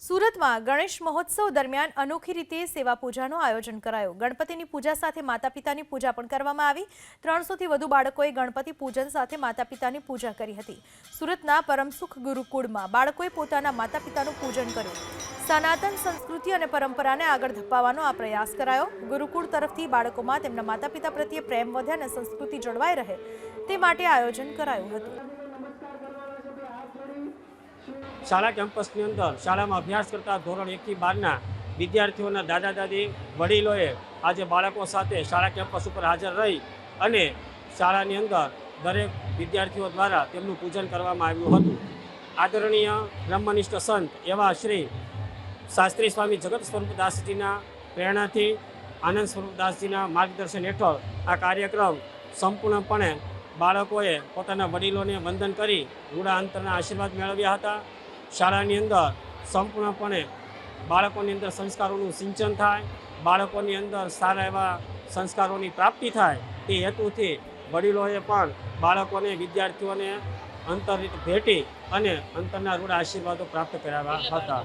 સુરતમાં ગણેશ મહોત્સવ દરમિયાન અનોખી રીતે સેવા પૂજાનું આયોજન કરાયું। ગણપતિની પૂજા સાથે માતા-પિતાની પૂજા પણ કરવામાં આવી। 300 થી વધુ બાળકોએ ગણપતિ પૂજન સાથે માતા-પિતાની પૂજા કરી હતી। સુરતના પરમસુખ ગુરુકુળમાં બાળકોએ પોતાના માતા-પિતાનું પૂજન કર્યું। સનાતન સંસ્કૃતિ અને પરંપરાને આગળ ધપાવવાનો આ પ્રયાસ કરાયો। ગુરુકુળ તરફથી બાળકોમાં તેમના માતા-પિતા પ્રત્યે પ્રેમ વધે અને સંસ્કૃતિ જળવાઈ રહે તે માટે આયોજન કરાયું હતું। शाला केम्पसनी अंदर शाला में अभ्यास करता धोरण 1 થી 12 विद्यार्थीओना दादा दादी वडीलोए आज बाळको साथे शाला केम्पस पर हाजर रही अने शाळानी अंदर दरेक विद्यार्थीओ द्वारा तेमनुं पूजन करवामां आव्युं हतुं। आदरणीय ब्रह्मनिष्ठ संत एवा श्री शास्त्री स्वामी जगत स्वरूपदासजीना प्रेरणाथी आनंद स्वरूपदासजीना मार्गदर्शन हेठळ आ कार्यक्रम संपूर्णपणे बाळकोए पोताना वडीलोने वंदन करी रूड़ा अंतरना आशीर्वाद मेळव्या हता। शाळानी अंदर संपूर्णपणे बाळकोनी अंदर संस्कारोनुं सिंचन थाय, बाळकोनी अंदर सारा एवा संस्कारोनी प्राप्ति थाय ते हेतुथी वडीलोए पण बाळकोने विद्यार्थीओने अंतररीत भेटी अने अंतરના રૂડા આશીર્વાદો પ્રાપ્ત કરાવ્યા હતા।